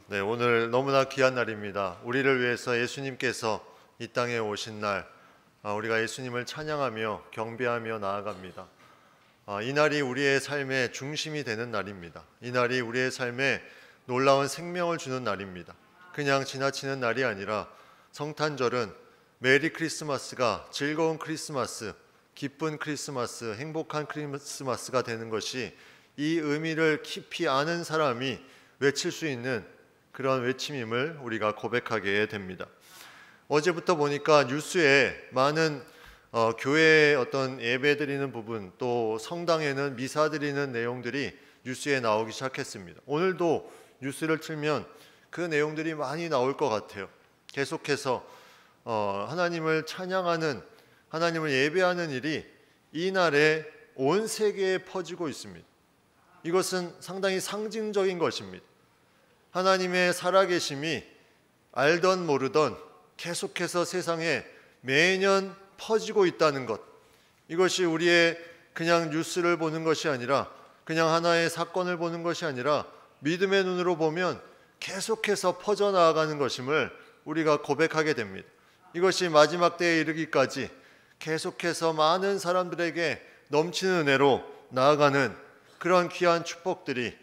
네, 오늘 너무나 귀한 날입니다. 우리를 위해서 예수님께서 이 땅에 오신 날, 우리가 예수님을 찬양하며 경배하며 나아갑니다. 이 날이 우리의 삶의 중심이 되는 날입니다. 이 날이 우리의 삶에 놀라운 생명을 주는 날입니다. 그냥 지나치는 날이 아니라 성탄절은 메리 크리스마스가 즐거운 크리스마스, 기쁜 크리스마스, 행복한 크리스마스가 되는 것이 이 의미를 깊이 아는 사람이 외칠 수 있는 그런 외침임을 우리가 고백하게 됩니다. 어제부터 보니까 뉴스에 많은 교회의 어떤 예배 드리는 부분, 또 성당에는 미사 드리는 내용들이 뉴스에 나오기 시작했습니다. 오늘도 뉴스를 틀면 그 내용들이 많이 나올 것 같아요. 계속해서 하나님을 찬양하는, 하나님을 예배하는 일이 이 날에 온 세계에 퍼지고 있습니다. 이것은 상당히 상징적인 것입니다. 하나님의 살아계심이 알던 모르던 계속해서 세상에 매년 퍼지고 있다는 것, 이것이 우리의 그냥 뉴스를 보는 것이 아니라, 그냥 하나의 사건을 보는 것이 아니라 믿음의 눈으로 보면 계속해서 퍼져나가는 것임을 우리가 고백하게 됩니다. 이것이 마지막 때에 이르기까지 계속해서 많은 사람들에게 넘치는 은혜로 나아가는 그런 귀한 축복들이,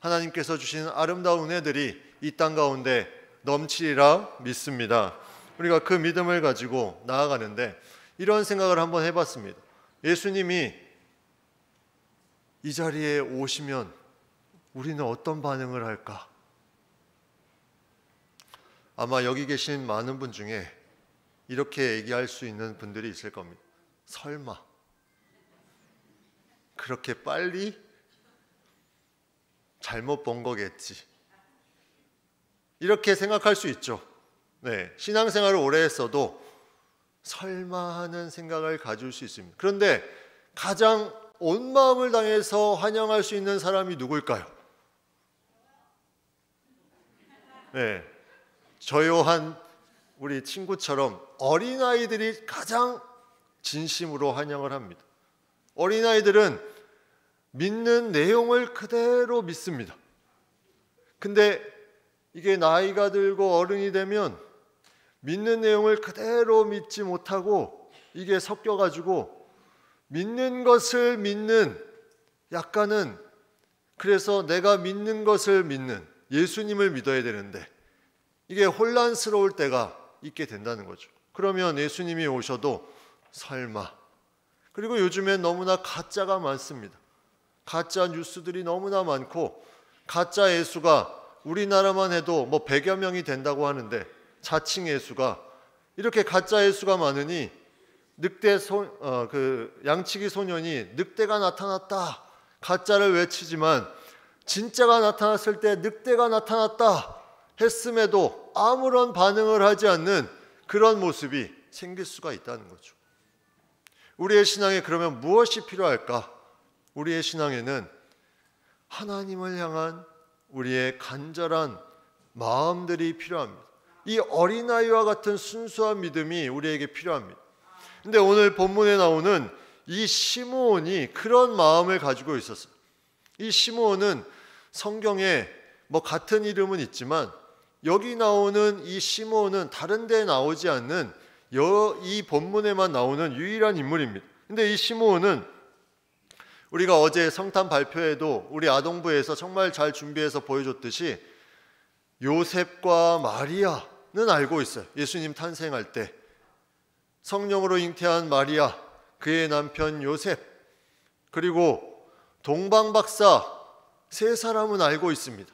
하나님께서 주신 아름다운 은혜들이 이 땅 가운데 넘치리라 믿습니다. 우리가 그 믿음을 가지고 나아가는데 이런 생각을 한번 해봤습니다. 예수님이 이 자리에 오시면 우리는 어떤 반응을 할까? 아마 여기 계신 많은 분 중에 이렇게 얘기할 수 있는 분들이 있을 겁니다. 설마 그렇게 빨리? 잘못 본 거겠지, 이렇게 생각할 수 있죠. 네, 신앙생활을 오래 했어도 설마 하는 생각을 가질 수 있습니다. 그런데 가장 온 마음을 다해서 환영할 수 있는 사람이 누굴까요? 네, 저요한 우리 친구처럼 어린아이들이 가장 진심으로 환영을 합니다. 어린아이들은 믿는 내용을 그대로 믿습니다. 근데 이게 나이가 들고 어른이 되면 믿는 내용을 그대로 믿지 못하고 이게 섞여가지고 믿는 것을 믿는, 약간은 그래서 내가 믿는 것을 믿는, 예수님을 믿어야 되는데 이게 혼란스러울 때가 있게 된다는 거죠. 그러면 예수님이 오셔도 설마. 그리고 요즘엔 너무나 가짜가 많습니다. 가짜 뉴스들이 너무나 많고, 가짜 예수가 우리나라만 해도 100여 명이 된다고 하는데, 자칭 예수가, 이렇게 가짜 예수가 많으니 양치기 소년이 늑대가 나타났다, 가짜를 외치지만 진짜가 나타났을 때 늑대가 나타났다 했음에도 아무런 반응을 하지 않는 그런 모습이 생길 수가 있다는 거죠. 우리의 신앙에 그러면 무엇이 필요할까? 우리의 신앙에는 하나님을 향한 우리의 간절한 마음들이 필요합니다. 이 어린아이와 같은 순수한 믿음이 우리에게 필요합니다. 근데 오늘 본문에 나오는 이 시므온이 그런 마음을 가지고 있었어요. 이 시므온은 성경에 같은 이름은 있지만 여기 나오는 이 시므온은 다른 데 나오지 않는 이 본문에만 나오는 유일한 인물입니다. 근데 이 시므온은 우리가 어제 성탄 발표회도 우리 아동부에서 정말 잘 준비해서 보여줬듯이 요셉과 마리아는 알고 있어요. 예수님 탄생할 때 성령으로 잉태한 마리아, 그의 남편 요셉, 그리고 동방박사 세 사람은 알고 있습니다.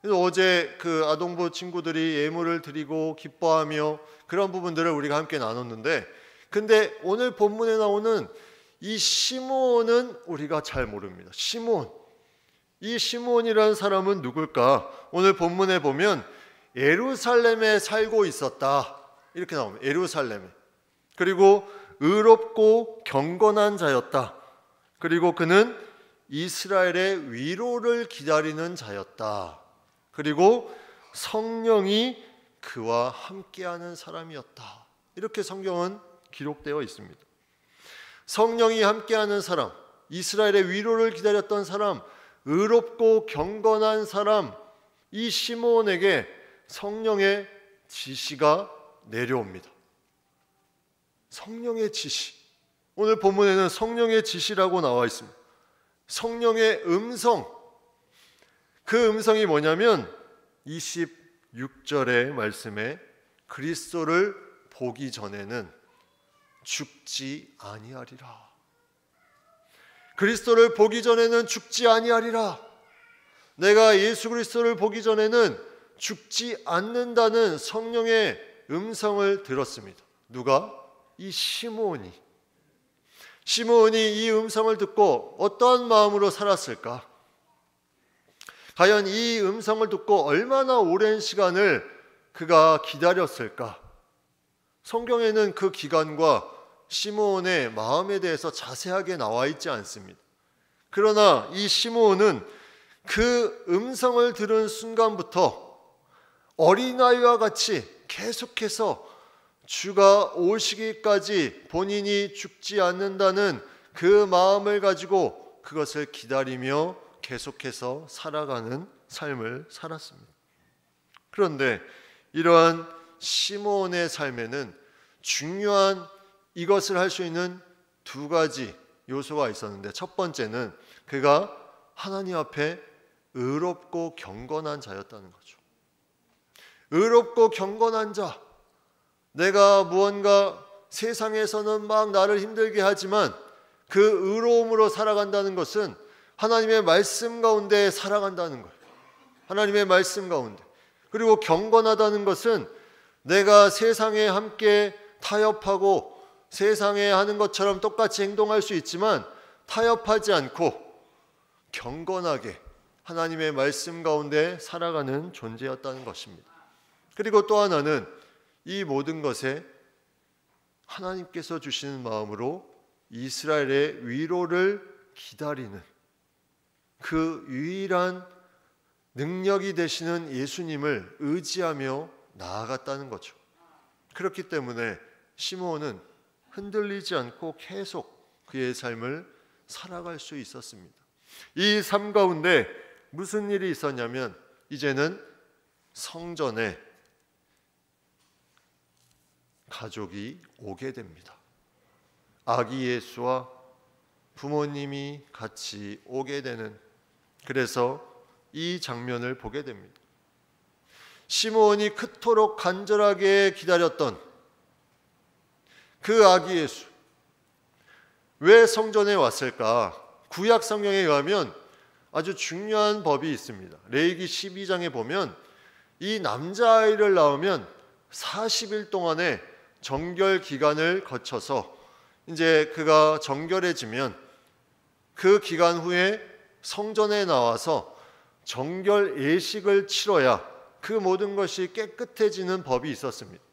그래서 어제 그 아동부 친구들이 예물을 드리고 기뻐하며 그런 부분들을 우리가 함께 나눴는데, 근데 오늘 본문에 나오는 이 시므온은 우리가 잘 모릅니다. 시므온, 이 시므온이라는 사람은 누굴까? 오늘 본문에 보면 예루살렘에 살고 있었다, 이렇게 나옵니다. 예루살렘에. 그리고 의롭고 경건한 자였다. 그리고 그는 이스라엘의 위로를 기다리는 자였다. 그리고 성령이 그와 함께하는 사람이었다. 이렇게 성경은 기록되어 있습니다. 성령이 함께하는 사람, 이스라엘의 위로를 기다렸던 사람, 의롭고 경건한 사람, 이 시므온에게 성령의 지시가 내려옵니다. 성령의 지시. 오늘 본문에는 성령의 지시라고 나와 있습니다. 성령의 음성. 그 음성이 뭐냐면 26절의 말씀에 그리스도를 보기 전에는 죽지 아니하리라. 그리스도를 보기 전에는 죽지 아니하리라. 내가 예수 그리스도를 보기 전에는 죽지 않는다는 성령의 음성을 들었습니다. 누가? 이 시므온이. 시므온이 이 음성을 듣고 어떠한 마음으로 살았을까? 과연 이 음성을 듣고 얼마나 오랜 시간을 그가 기다렸을까? 성경에는 그 기간과 시므온의 마음에 대해서 자세하게 나와 있지 않습니다. 그러나 이 시므온은 그 음성을 들은 순간부터 어린아이와 같이 계속해서 주가 오시기까지 본인이 죽지 않는다는 그 마음을 가지고 그것을 기다리며 계속해서 살아가는 삶을 살았습니다. 그런데 이러한 시므온의 삶에는 중요한 이것을 할 수 있는 두 가지 요소가 있었는데, 첫 번째는 그가 하나님 앞에 의롭고 경건한 자였다는 거죠. 의롭고 경건한 자. 내가 무언가 세상에서는 막 나를 힘들게 하지만 그 의로움으로 살아간다는 것은 하나님의 말씀 가운데 살아간다는 거예요. 하나님의 말씀 가운데. 그리고 경건하다는 것은 내가 세상에 함께 타협하고 세상에 하는 것처럼 똑같이 행동할 수 있지만 타협하지 않고 경건하게 하나님의 말씀 가운데 살아가는 존재였다는 것입니다. 그리고 또 하나는 이 모든 것에 하나님께서 주시는 마음으로 이스라엘의 위로를 기다리는 그 유일한 능력이 되시는 예수님을 의지하며 나아갔다는 거죠. 그렇기 때문에 시므온은 흔들리지 않고 계속 그의 삶을 살아갈 수 있었습니다. 이 삶 가운데 무슨 일이 있었냐면 이제는 성전에 가족이 오게 됩니다. 아기 예수와 부모님이 같이 오게 되는, 그래서 이 장면을 보게 됩니다. 시므온이 그토록 간절하게 기다렸던 그 아기 예수, 왜 성전에 왔을까? 구약 성경에 의하면 아주 중요한 법이 있습니다. 레위기 12장에 보면 이 남자아이를 낳으면 40일 동안의 정결 기간을 거쳐서 이제 그가 정결해지면 그 기간 후에 성전에 나와서 정결 예식을 치러야 그 모든 것이 깨끗해지는 법이 있었습니다.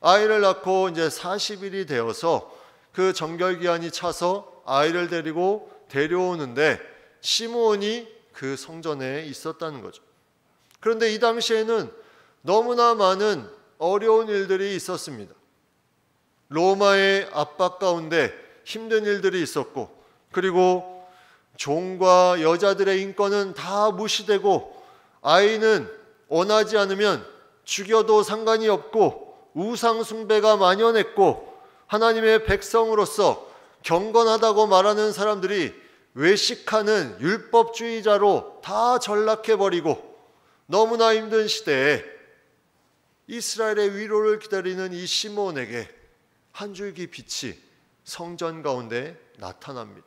아이를 낳고 이제 40일이 되어서 그 정결 기한이 차서 아이를 데리고 데려오는데 시므온이 그 성전에 있었다는 거죠. 그런데 이 당시에는 너무나 많은 어려운 일들이 있었습니다. 로마의 압박 가운데 힘든 일들이 있었고, 그리고 종과 여자들의 인권은 다 무시되고, 아이는 원하지 않으면 죽여도 상관이 없고, 우상 숭배가 만연했고, 하나님의 백성으로서 경건하다고 말하는 사람들이 외식하는 율법주의자로 다 전락해버리고, 너무나 힘든 시대에 이스라엘의 위로를 기다리는 이 시므온에게 한 줄기 빛이 성전 가운데 나타납니다.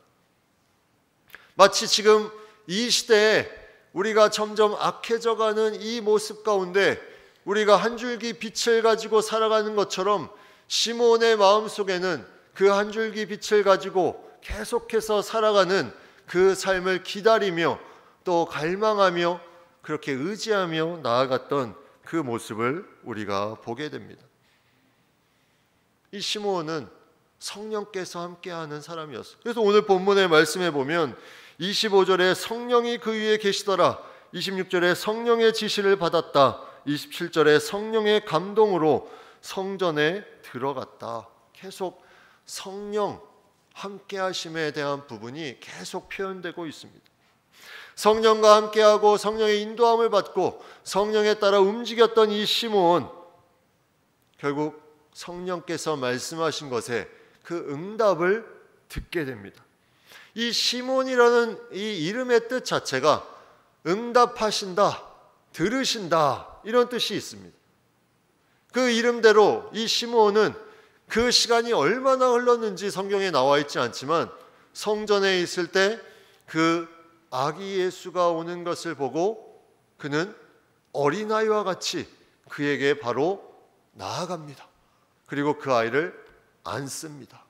마치 지금 이 시대에 우리가 점점 악해져가는 이 모습 가운데 우리가 한 줄기 빛을 가지고 살아가는 것처럼 시므온의 마음속에는 그 한 줄기 빛을 가지고 계속해서 살아가는 그 삶을 기다리며 또 갈망하며 그렇게 의지하며 나아갔던 그 모습을 우리가 보게 됩니다. 이 시므온은 성령께서 함께하는 사람이었어요. 그래서 오늘 본문의 말씀에 보면 25절에 성령이 그 위에 계시더라, 26절에 성령의 지시를 받았다, 27절에 성령의 감동으로 성전에 들어갔다. 계속 성령 함께하심에 대한 부분이 계속 표현되고 있습니다. 성령과 함께하고 성령의 인도함을 받고 성령에 따라 움직였던 이 시므온, 결국 성령께서 말씀하신 것에 그 응답을 듣게 됩니다. 이 시므온이라는 이 이름의 뜻 자체가 응답하신다, 들으신다 이런 뜻이 있습니다. 그 이름대로 이 시므온은 그 시간이 얼마나 흘렀는지 성경에 나와 있지 않지만 성전에 있을 때 그 아기 예수가 오는 것을 보고 그는 어린아이와 같이 그에게 바로 나아갑니다. 그리고 그 아이를 안습니다.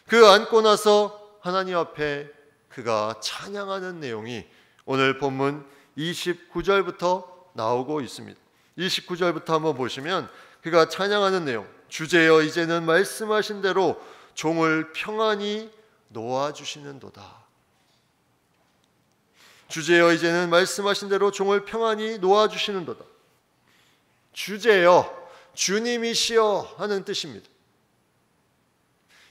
그 안고 나서 하나님 앞에 그가 찬양하는 내용이 오늘 본문 29절부터 나오고 있습니다. 29절부터 한번 보시면 그가 찬양하는 내용, 주제여 이제는 말씀하신 대로 종을 평안히 놓아주시는도다. 주제여 이제는 말씀하신 대로 종을 평안히 놓아주시는도다. 주제여, 주님이시여 하는 뜻입니다.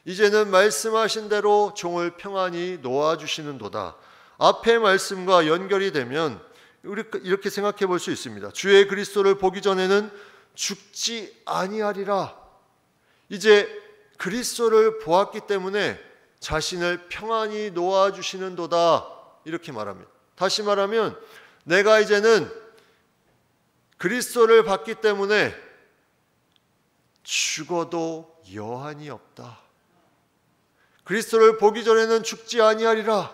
이제는 말씀하신 대로 종을 평안히 놓아주시는도다. 앞의 말씀과 연결이 되면 이렇게 생각해 볼 수 있습니다. 주의 그리스도를 보기 전에는 죽지 아니하리라. 이제 그리스도를 보았기 때문에 자신을 평안히 놓아주시는도다 이렇게 말합니다. 다시 말하면 내가 이제는 그리스도를 봤기 때문에 죽어도 여한이 없다. 그리스도를 보기 전에는 죽지 아니하리라.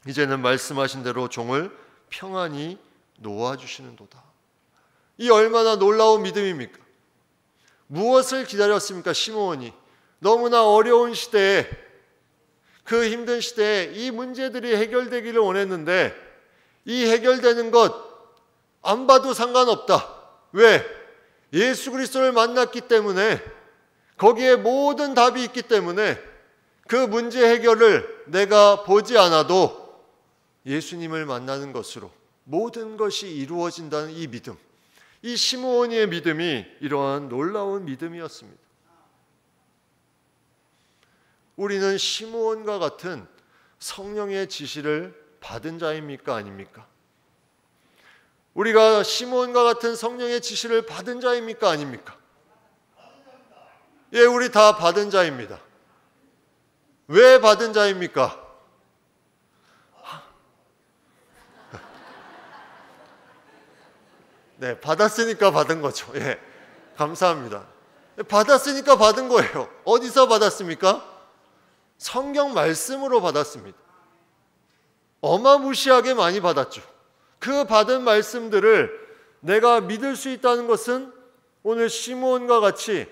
이제는 말씀하신 대로 종을 평안히 놓아주시는도다. 이 얼마나 놀라운 믿음입니까? 무엇을 기다렸습니까? 시므온이 너무나 어려운 시대에, 그 힘든 시대에 이 문제들이 해결되기를 원했는데 이 해결되는 것 안 봐도 상관없다. 왜? 예수 그리스도를 만났기 때문에, 거기에 모든 답이 있기 때문에 그 문제 해결을 내가 보지 않아도 예수님을 만나는 것으로 모든 것이 이루어진다는 이 믿음, 이 시므온의 믿음이 이러한 놀라운 믿음이었습니다. 우리는 시므온과 같은 성령의 지시를 받은 자입니까? 아닙니까? 우리가 시므온과 같은 성령의 지시를 받은 자입니까? 아닙니까? 예, 우리 다 받은 자입니다. 왜 받은 자입니까? 네, 받았으니까 받은 거죠. 예, 감사합니다. 받았으니까 받은 거예요. 어디서 받았습니까? 성경 말씀으로 받았습니다. 어마무시하게 많이 받았죠. 그 받은 말씀들을 내가 믿을 수 있다는 것은 오늘 시므온과 같이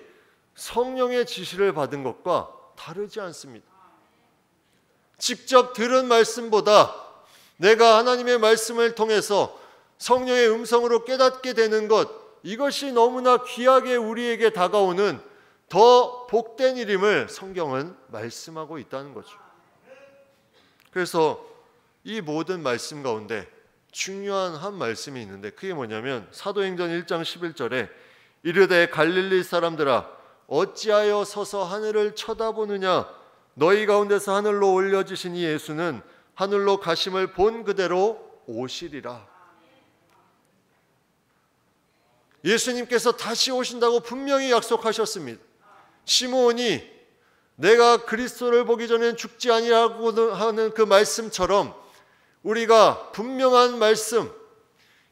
성령의 지시를 받은 것과 다르지 않습니다. 직접 들은 말씀보다 내가 하나님의 말씀을 통해서 성령의 음성으로 깨닫게 되는 것, 이것이 너무나 귀하게 우리에게 다가오는 더 복된 일임을 성경은 말씀하고 있다는 거죠. 그래서 이 모든 말씀 가운데 중요한 한 말씀이 있는데 그게 뭐냐면 사도행전 1장 11절에 이르되 갈릴리 사람들아 어찌하여 서서 하늘을 쳐다보느냐, 너희 가운데서 하늘로 올려지신 이 예수는 하늘로 가심을 본 그대로 오시리라. 예수님께서 다시 오신다고 분명히 약속하셨습니다. 시므온이 내가 그리스도를 보기 전에는 죽지 아니하고 하는 그 말씀처럼 우리가 분명한 말씀,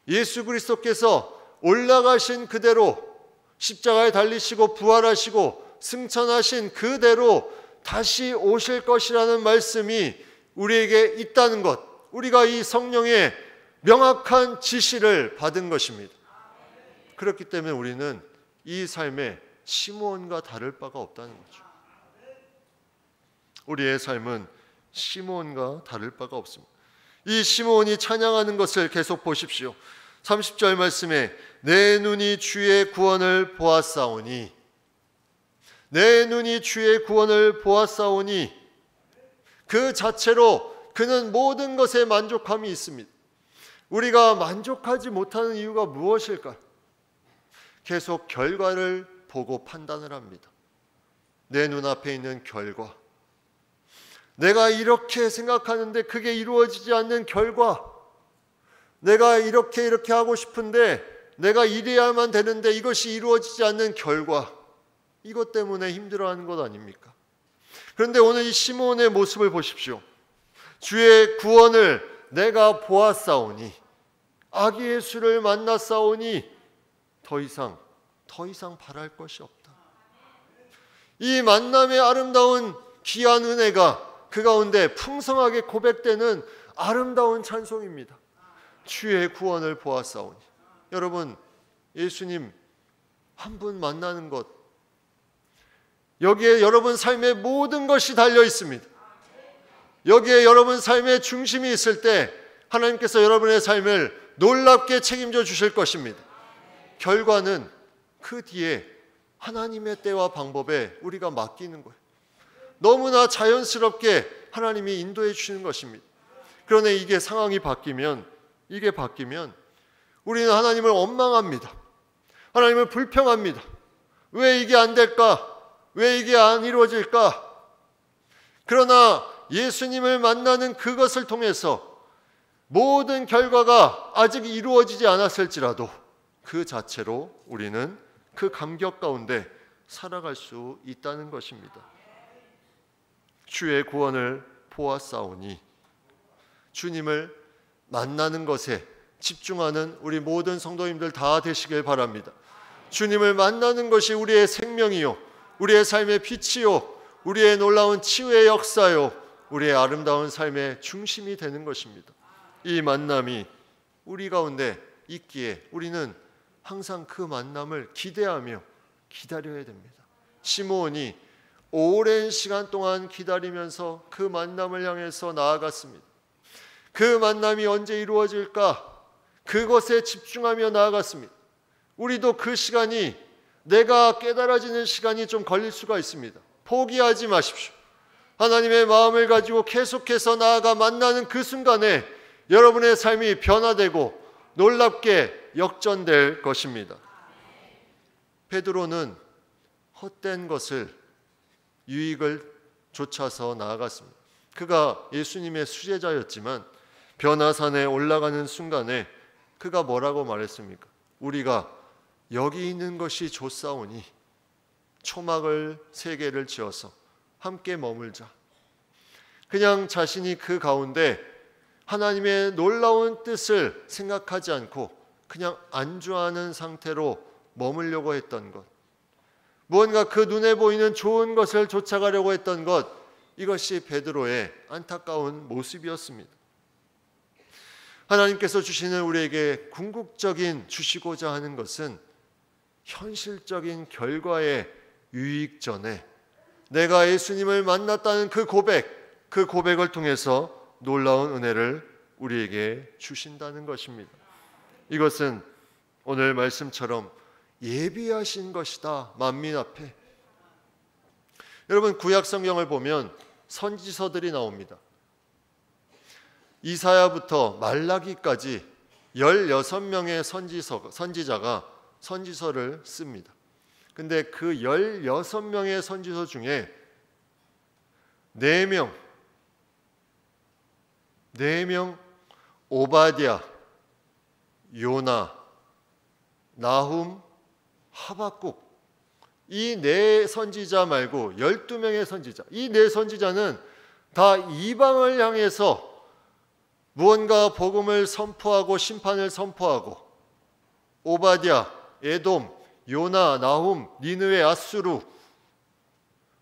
예수 그리스도께서 올라가신 그대로 십자가에 달리시고 부활하시고 승천하신 그대로 다시 오실 것이라는 말씀이 우리에게 있다는 것, 우리가 이 성령의 명확한 지시를 받은 것입니다. 그렇기 때문에 우리는 이 삶에 시므온과 다를 바가 없다는 거죠. 우리의 삶은 시므온과 다를 바가 없습니다. 이 시므온이 찬양하는 것을 계속 보십시오. 30절 말씀에 내 눈이 주의 구원을 보았사오니, 내 눈이 주의 구원을 보았사오니, 그 자체로 그는 모든 것에 만족함이 있습니다. 우리가 만족하지 못하는 이유가 무엇일까요? 계속 결과를 보고 판단을 합니다. 내 눈앞에 있는 결과, 내가 이렇게 생각하는데 그게 이루어지지 않는 결과, 내가 이렇게 하고 싶은데 내가 이래야만 되는데 이것이 이루어지지 않는 결과, 이것 때문에 힘들어하는 것 아닙니까? 그런데 오늘 이 시므온의 모습을 보십시오. 주의 구원을 내가 보았사오니, 아기 예수를 만났사오니 더 이상 바랄 것이 없다. 이 만남의 아름다운 귀한 은혜가 그 가운데 풍성하게 고백되는 아름다운 찬송입니다. 주의 구원을 보았사오니. 여러분, 예수님 한 분 만나는 것, 여기에 여러분 삶의 모든 것이 달려 있습니다. 여기에 여러분 삶의 중심이 있을 때 하나님께서 여러분의 삶을 놀랍게 책임져 주실 것입니다. 결과는 그 뒤에 하나님의 때와 방법에 우리가 맡기는 거예요. 너무나 자연스럽게 하나님이 인도해 주시는 것입니다. 그런데 이게 상황이 바뀌면 우리는 하나님을 원망합니다. 하나님을 불평합니다. 왜 이게 안 될까? 왜 이게 안 이루어질까? 그러나 예수님을 만나는 그것을 통해서 모든 결과가 아직 이루어지지 않았을지라도 그 자체로 우리는 그 감격 가운데 살아갈 수 있다는 것입니다. 주의 구원을 보았사오니, 주님을 만나는 것에 집중하는 우리 모든 성도님들 다 되시길 바랍니다. 주님을 만나는 것이 우리의 생명이요, 우리의 삶의 빛이요, 우리의 놀라운 치유의 역사요, 우리의 아름다운 삶의 중심이 되는 것입니다. 이 만남이 우리 가운데 있기에 우리는 항상 그 만남을 기대하며 기다려야 됩니다. 시므온이 오랜 시간 동안 기다리면서 그 만남을 향해서 나아갔습니다. 그 만남이 언제 이루어질까? 그것에 집중하며 나아갔습니다. 우리도 그 시간이, 내가 깨달아지는 시간이 좀 걸릴 수가 있습니다. 포기하지 마십시오. 하나님의 마음을 가지고 계속해서 나아가 만나는 그 순간에 여러분의 삶이 변화되고 놀랍게 역전될 것입니다. 베드로는 헛된 것을, 유익을 쫓아서 나아갔습니다. 그가 예수님의 수제자였지만 변화산에 올라가는 순간에 그가 뭐라고 말했습니까? 우리가 여기 있는 것이 좋사오니 초막을 3개를 지어서 함께 머물자. 그냥 자신이 그 가운데 하나님의 놀라운 뜻을 생각하지 않고 그냥 안주하는 상태로 머물려고 했던 것, 무언가 그 눈에 보이는 좋은 것을 쫓아가려고 했던 것, 이것이 베드로의 안타까운 모습이었습니다. 하나님께서 주시는 우리에게 궁극적인 주시고자 하는 것은 현실적인 결과의 유익 전에 내가 예수님을 만났다는 그 고백을 통해서 놀라운 은혜를 우리에게 주신다는 것입니다. 이것은 오늘 말씀처럼 예비하신 것이다, 만민 앞에. 여러분, 구약 성경을 보면 선지서들이 나옵니다. 이사야부터 말라기까지 16명의 선지자가 선지서를 씁니다. 근데 그 16명의 선지서 중에 4명 오바댜, 요나, 나훔, 하박국, 이 4 선지자 말고 12명의 선지자, 이 4 선지자는 다 이방을 향해서 무언가 복음을 선포하고 심판을 선포하고, 오바댜, 에돔, 요나, 나훔, 니느웨, 아수르,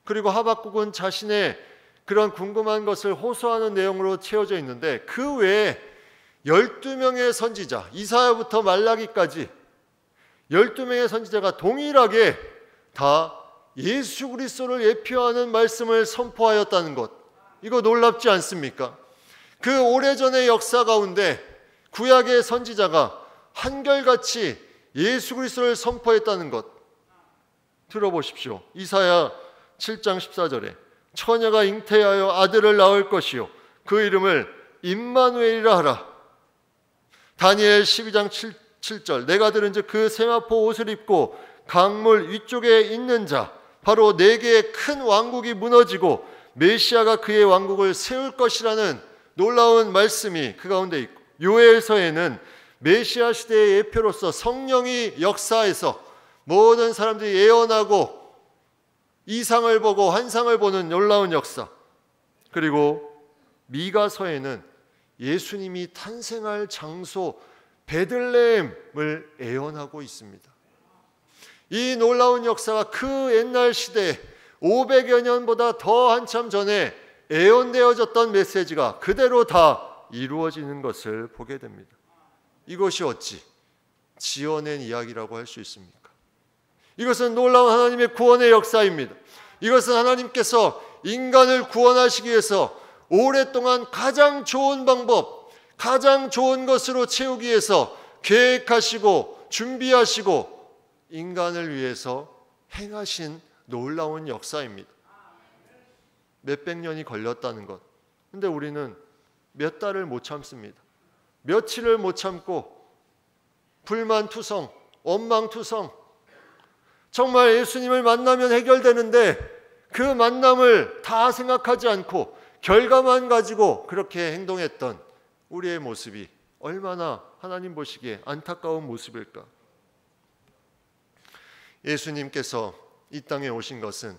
그리고 하박국은 자신의 그런 궁금한 것을 호소하는 내용으로 채워져 있는데, 그 외에 12명의 선지자, 이사야부터 말라기까지 12명의 선지자가 동일하게 다 예수 그리스도를 예표하는 말씀을 선포하였다는 것, 이거 놀랍지 않습니까? 그 오래전의 역사 가운데 구약의 선지자가 한결같이 예수 그리스도를 선포했다는 것, 들어보십시오. 이사야 7장 14절에 처녀가 잉태하여 아들을 낳을 것이요 그 이름을 임마누엘이라 하라. 다니엘 12장 7절 내가 들은즉 그 세마포 옷을 입고 강물 위쪽에 있는 자, 바로 4개의 큰 왕국이 무너지고 메시아가 그의 왕국을 세울 것이라는 놀라운 말씀이 그 가운데 있고, 요엘서에는 메시아 시대의 예표로서 성령이 역사해서 모든 사람들이 예언하고 이상을 보고 환상을 보는 놀라운 역사, 그리고 미가서에는 예수님이 탄생할 장소 베들레헴을 예언하고 있습니다. 이 놀라운 역사가 그 옛날 시대에 500여 년보다 더 한참 전에 예언되어졌던 메시지가 그대로 다 이루어지는 것을 보게 됩니다. 이것이 어찌 지어낸 이야기라고 할 수 있습니까? 이것은 놀라운 하나님의 구원의 역사입니다. 이것은 하나님께서 인간을 구원하시기 위해서 오랫동안 가장 좋은 방법, 가장 좋은 것으로 채우기 위해서 계획하시고 준비하시고 인간을 위해서 행하신 놀라운 역사입니다. 몇백 년이 걸렸다는 것. 근데 우리는 몇 달을 못 참습니다. 며칠을 못 참고 불만투성, 원망투성, 정말 예수님을 만나면 해결되는데 그 만남을 다 생각하지 않고 결과만 가지고 그렇게 행동했던 우리의 모습이 얼마나 하나님 보시기에 안타까운 모습일까? 예수님께서 이 땅에 오신 것은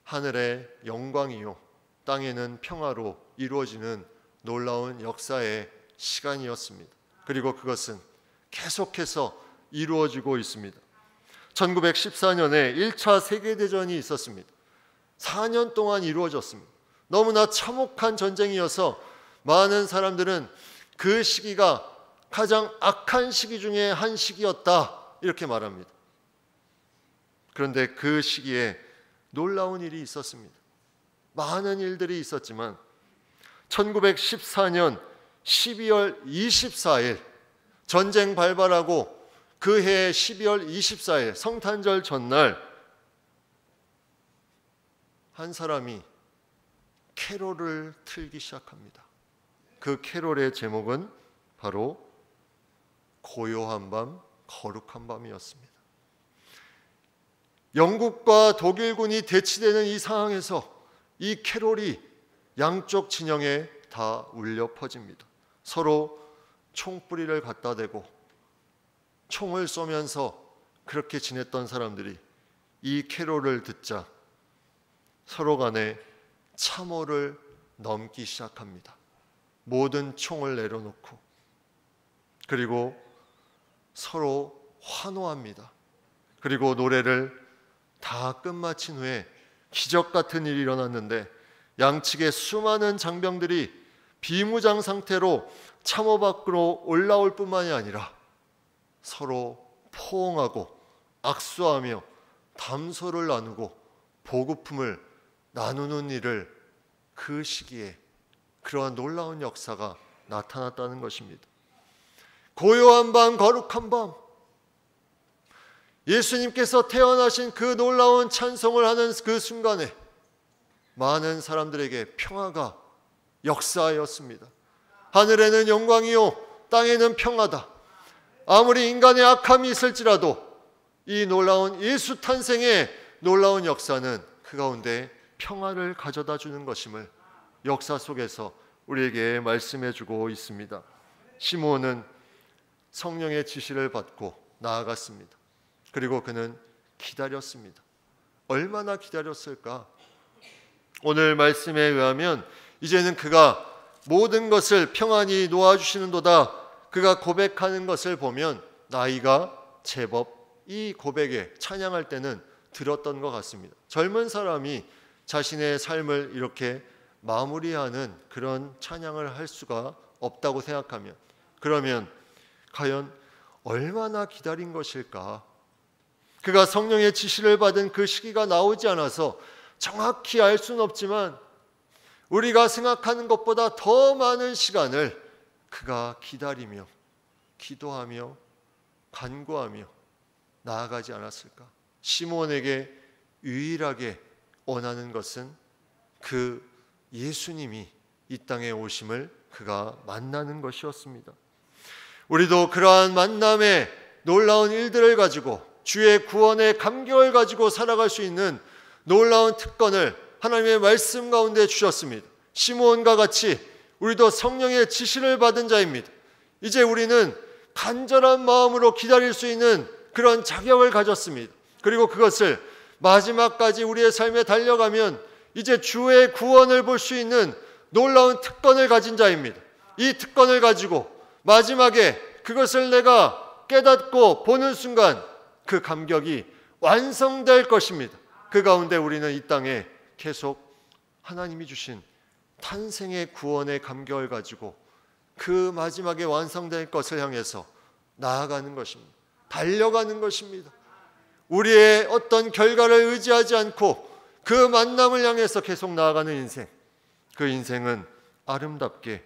하늘의 영광이요 땅에는 평화로 이루어지는 놀라운 역사의 시간이었습니다. 그리고 그것은 계속해서 이루어지고 있습니다. 1914년에 1차 세계대전이 있었습니다. 4년 동안 이루어졌습니다. 너무나 참혹한 전쟁이어서 많은 사람들은 그 시기가 가장 악한 시기 중에 한 시기였다 이렇게 말합니다. 그런데 그 시기에 놀라운 일이 있었습니다. 많은 일들이 있었지만 1914년 12월 24일 전쟁 발발하고 그 해 12월 24일 성탄절 전날 한 사람이 캐롤을 틀기 시작합니다. 그 캐롤의 제목은 바로 고요한 밤, 거룩한 밤이었습니다. 영국과 독일군이 대치되는 이 상황에서 이 캐롤이 양쪽 진영에 다 울려 퍼집니다. 서로 총뿌리를 갖다 대고 총을 쏘면서 그렇게 지냈던 사람들이 이 캐롤을 듣자 서로 간에 참호를 넘기 시작합니다. 모든 총을 내려놓고 그리고 서로 환호합니다. 그리고 노래를 다 끝마친 후에 기적 같은 일이 일어났는데 양측의 수많은 장병들이 비무장 상태로 참호 밖으로 올라올 뿐만이 아니라 서로 포옹하고 악수하며 담소를 나누고 보급품을 나누는 일을 그 시기에 그러한 놀라운 역사가 나타났다는 것입니다. 고요한 밤, 거룩한 밤, 예수님께서 태어나신 그 놀라운 찬송을 하는 그 순간에 많은 사람들에게 평화가 역사하였습니다. 하늘에는 영광이요 땅에는 평화다. 아무리 인간의 악함이 있을지라도 이 놀라운 예수 탄생의 놀라운 역사는 그 가운데 평화를 가져다 주는 것임을 역사 속에서 우리에게 말씀해 주고 있습니다. 시므온은 성령의 지시를 받고 나아갔습니다. 그리고 그는 기다렸습니다. 얼마나 기다렸을까? 오늘 말씀에 의하면 이제는 그가 모든 것을 평안히 놓아주시는도다 그가 고백하는 것을 보면 나이가 제법 이 고백에 찬양할 때는 들었던 것 같습니다. 젊은 사람이 자신의 삶을 이렇게 마무리하는 그런 찬양을 할 수가 없다고 생각하면 그러면 과연 얼마나 기다린 것일까? 그가 성령의 지시를 받은 그 시기가 나오지 않아서 정확히 알 수는 없지만 우리가 생각하는 것보다 더 많은 시간을 그가 기다리며 기도하며 간구하며 나아가지 않았을까? 시므온에게 유일하게 원하는 것은 그 예수님이 이 땅에 오심을 그가 만나는 것이었습니다. 우리도 그러한 만남의 놀라운 일들을 가지고 주의 구원의 감격을 가지고 살아갈 수 있는 놀라운 특권을 하나님의 말씀 가운데 주셨습니다. 시므온과 같이 우리도 성령의 지시를 받은 자입니다. 이제 우리는 간절한 마음으로 기다릴 수 있는 그런 자격을 가졌습니다. 그리고 그것을 마지막까지 우리의 삶에 달려가면 이제 주의 구원을 볼 수 있는 놀라운 특권을 가진 자입니다. 이 특권을 가지고 마지막에 그것을 내가 깨닫고 보는 순간 그 감격이 완성될 것입니다. 그 가운데 우리는 이 땅에 계속 하나님이 주신 탄생의 구원의 감격을 가지고 그 마지막에 완성될 것을 향해서 나아가는 것입니다. 달려가는 것입니다. 우리의 어떤 결과를 의지하지 않고 그 만남을 향해서 계속 나아가는 인생, 그 인생은 아름답게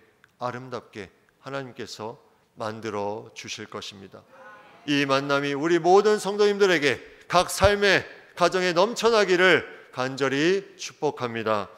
하나님께서 만들어 주실 것입니다. 이 만남이 우리 모든 성도님들에게 각 삶의 가정에 넘쳐나기를 간절히 축복합니다.